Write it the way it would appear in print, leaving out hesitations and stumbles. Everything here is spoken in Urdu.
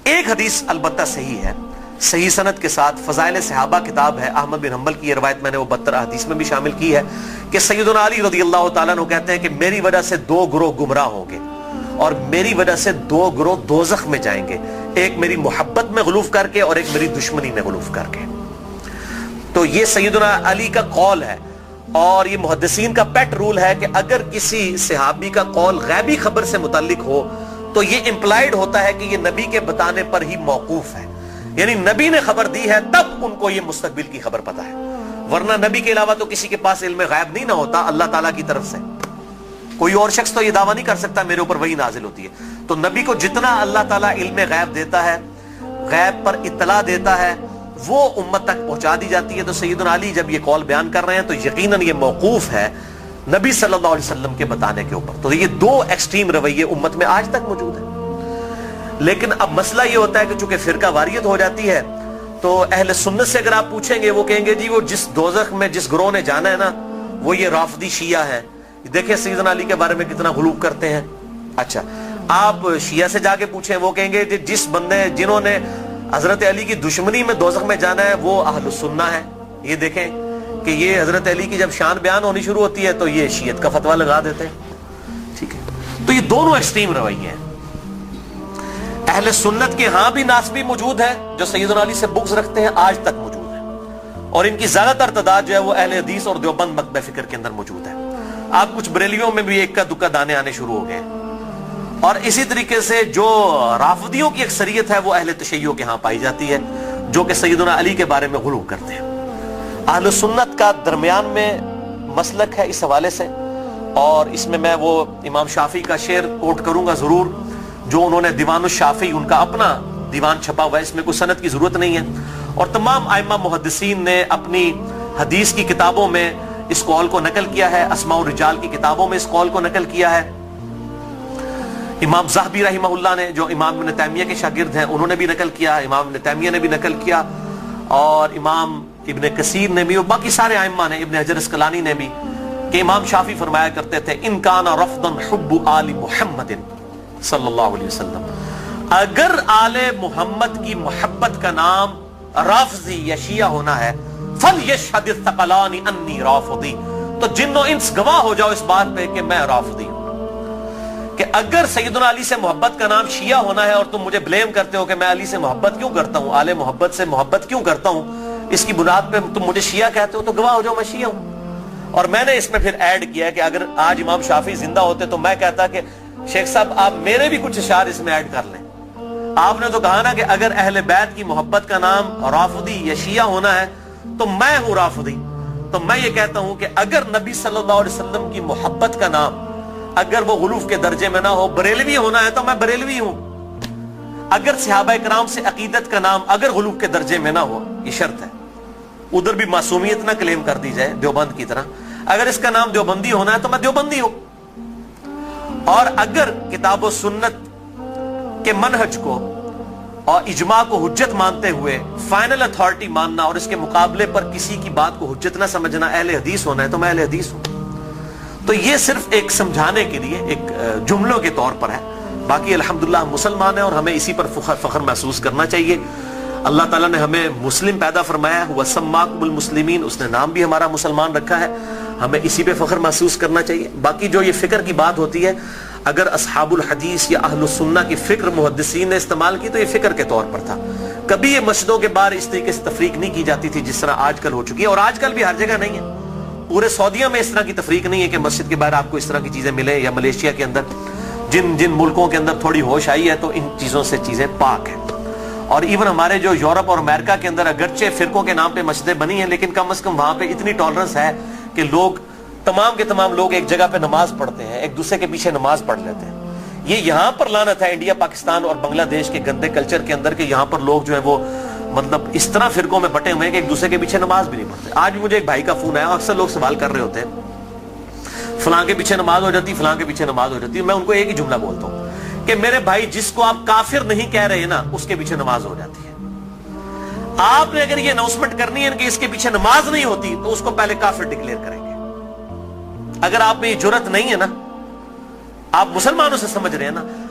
ایک حدیث البتہ صحیح ہے، صحیح سند کے ساتھ، فضائل صحابہ کتاب ہے، احمد بن حنبل کی یہ روایت میں نے وہ 72 حدیث میں بھی شامل کی ہے کہ سیدنا علی رضی اللہ تعالیٰ عنہ کہتے ہیں کہ میری وجہ سے 2 گروہ گمراہ ہوں گے اور میری وجہ سے 2 گروہ دوزخ میں جائیں گے، ایک میری محبت میں غلوف کر کے اور ایک میری دشمنی میں غلوف کر کے۔ تو یہ سیدنا علی کا قول ہے، اور یہ محدثین کا پیٹ رول ہے کہ اگر کسی صحابی کا قول غیبی خبر سے متعلق ہو تو یہ امپلائیڈ ہوتا ہے کہ یہ نبی کے بتانے پر ہی موقوف ہے، یعنی نبی نے خبر دی ہے تب ان کو یہ مستقبل کی خبر پتہ ہے، ورنہ نبی کے علاوہ تو کسی کے پاس علم غیب نہیں نہ ہوتا اللہ تعالیٰ کی طرف سے۔ کوئی اور شخص تو یہ دعویٰ نہیں کر سکتا میرے اوپر وحی نازل ہوتی ہے، تو نبی کو جتنا اللہ تعالیٰ علم غیب دیتا ہے، غیب پر اطلاع دیتا ہے، وہ امت تک پہنچا دی جاتی ہے۔ تو سیدنا علی جب یہ قول بیان کر رہے ہیں تو یقیناً یہ موقوف ہے نبی صلی اللہ علیہ وسلم کے بتانے کے اوپر۔ تو یہ 2 ایکسٹریم رویے امت میں آج تک موجود ہیں۔ لیکن اب مسئلہ یہ ہوتا ہے کہ چونکہ فرقہ واریت ہو جاتی ہے تو اہل سنت سے اگر آپ پوچھیں گے وہ کہیں گے جی وہ جس دوزخ میں جس گروہ نے جانا ہے نا وہ یہ رافضی شیعہ ہے، دیکھیں سیدنا علی کے بارے میں کتنا غلو کرتے ہیں۔ اچھا آپ شیعہ سے جا کے پوچھیں وہ کہیں گے جس بندے جنہوں نے حضرت علی کی دشمنی میں دوزخ میں جانا ہے وہ اہل السنہ ہے۔ یہ دیکھیں کہ یہ حضرت علی کی جب شان بیان ہونی شروع ہوتی ہے تو یہ شیعت کا فتویٰ لگا دیتے ہیں، ٹھیک ہے۔ تو یہ دونوں ایکسٹریم رویے ہیں۔ اہل سنت کے ہاں بھی ناسبی موجود ہے جو سیدنا علی سے بغض رکھتے ہیں، آج تک موجود ہے، اور ان کی زیادہ تر تعداد جو ہے وہ اہل حدیث اور دیوبند مکتب فکر کے اندر موجود ہے۔ آپ کچھ بریلیوں میں بھی ایک کا دکا دانے آنے شروع ہو گئے، اور اسی طریقے سے جو رافضیوں کی اکثریت ہے وہ اہل تشیع کے ہاں پائی جاتی ہے جو کہ سیدنا علی کے بارے میں غلو کرتے ہیں۔ اہل سنت کا درمیان میں مسلک ہے اس حوالے سے، اور اس میں وہ امام شافعی کا شعر کوٹ کروں گا ضرور، جو انہوں نے دیوان الشافعی ان کا اپنا دیوان چھپا ہوا ہے، اس میں کوئی سند کی ضرورت نہیں ہے، اور تمام ائمہ محدثین نے اپنی حدیث کی کتابوں میں اس قول کو نقل کیا ہے، اسماء الرجال کی کتابوں میں اس قول کو نقل کیا ہے۔ امام ذہبی رحمہ اللہ نے جو امام ابن تیمیہ کے شاگرد ہیں انہوں نے بھی نقل کیا، امام ابن تیمیہ نے بھی نقل کیا، اور امام ابن کثیر نے بھی، اور باقی سارے ائمہ نے، ابن حجر اسقلانی نے بھی، کہ امام شافعی فرمایا کرتے تھے ان کان رفضا حب آل محمد صلی اللہ علیہ وسلم، اگر آل محمد کی محبت کا نام رافضی یا شیعہ ہونا ہے فَلْيَشْهَدِ الثَّقَلَانِ أَنِّي رَافِضِي، تو جن و انس گواہ ہو جاؤ اس بات پہ کہ میں رافضی ہوں۔ کہ اگر سیدنا علی سے محبت کا نام شیعہ ہونا ہے اور تم مجھے بلیم کرتے ہو کہ میں علی سے محبت کیوں کرتا ہوں، آل محبت سے محبت کیوں کرتا ہوں، اس کی بنیاد پہ تم مجھے شیعہ کہتے ہو، تو گواہ ہو جاؤ میں شیعہ ہوں۔ اور میں نے اس میں پھر ایڈ کیا کہ اگر آج امام شافعی زندہ ہوتے تو میں کہتا کہ شیخ صاحب آپ میرے بھی کچھ اشعار اس میں ایڈ کر لیں۔ آپ نے تو کہا نا کہ اگر اہل بیت کی محبت کا نام رافضی یا شیعہ ہونا ہے تو میں ہوں رافضی، تو میں یہ کہتا ہوں کہ اگر نبی صلی اللہ علیہ وسلم کی محبت کا نام اگر وہ غلوف کے درجے میں نہ ہو، بریلوی ہونا ہے تو میں بریلوی ہوں۔ اگر صحابہ کرام سے عقیدت کا نام اگر غلوف کے درجے میں نہ ہو، یہ شرط ہے، ادھر بھی معصومیت نہ کلیم کر دی جائے دیوبند کی طرح، اگر اس کا نام دیوبندی ہونا ہے تو میں دیوبندی ہوں۔ اور اگر کتاب و سنت کے منہج کو اور اجماع کو حجت مانتے ہوئے فائنل اتھارٹی ماننا اور اس کے مقابلے پر کسی کی بات کو حجت نہ سمجھنا اہل حدیث ہونا ہے تو میں اہل حدیث ہوں۔ تو یہ صرف ایک سمجھانے کے لیے ایک جملوں کے طور پر ہے، باقی الحمدللہ ہم مسلمان ہیں اور ہمیں اسی پر فخر محسوس کرنا چاہیے۔ اللہ تعالیٰ نے ہمیں مسلم پیدا فرمایا ہے، وَسَمَّاكُمُ الْمُسْلِمِينَ، اس نے نام بھی ہمارا مسلمان رکھا ہے، ہمیں اسی پہ فخر محسوس کرنا چاہیے۔ باقی جو یہ فکر کی بات ہوتی ہے، اگر اصحاب الحدیث یا اہل السنہ کی فکر محدثین نے استعمال کی تو یہ فکر کے طور پر تھا، کبھی یہ مسجدوں کے باہر اس طریقے سے تفریق نہیں کی جاتی تھی جس طرح آج کل ہو چکی ہے، اور آج کل بھی ہر جگہ نہیں ہے۔ پورے سعودیہ میں اس طرح کی تفریق نہیں ہے کہ مسجد کے باہر آپ کو اس طرح کی چیزیں ملیں، یا ملیشیا کے اندر جن ملکوں کے اندر تھوڑی ہوش آئی ہے تو ان چیزوں سے چیزیں پاک ہیں۔ اور ایون ہمارے جو یورپ اور امریکہ کے اندر اگرچہ فرقوں کے نام پہ مسجدیں بنی ہیں لیکن کم از کم وہاں پہ اتنی ٹالرنس ہے کہ لوگ تمام کے تمام لوگ ایک جگہ پہ نماز پڑھتے ہیں، ایک دوسرے کے پیچھے نماز پڑھ لیتے ہیں۔ یہ یہاں پر لعنت ہے انڈیا، پاکستان اور بنگلہ دیش کے گندے کلچر کے اندر کہ یہاں پر لوگ جو ہیں وہ مطلب اس طرح فرقوں میں بٹے ہوئے ہیں کہ ایک دوسرے کے پیچھے نماز بھی نہیں پڑھتے۔ آج بھی مجھے ایک بھائی کا فون آیا، اکثر لوگ سوال کر رہے ہوتے ہیں فلاں کے پیچھے نماز ہو جاتی، فلاں کے پیچھے نماز ہو جاتی ہے۔ میں ان کو ایک ہی جملہ بولتا ہوں کہ میرے بھائی جس کو آپ کافر نہیں کہہ رہے نا اس کے پیچھے نماز ہو جاتی ہے۔ آپ نے اگر یہ اناؤنسمنٹ کرنی ہے کہ اس کے پیچھے نماز نہیں ہوتی تو اس کو پہلے کافر ڈکلیئر کریں گے۔ اگر آپ میں یہ جرت نہیں ہے نا، آپ مسلمانوں سے سمجھ رہے ہیں نا،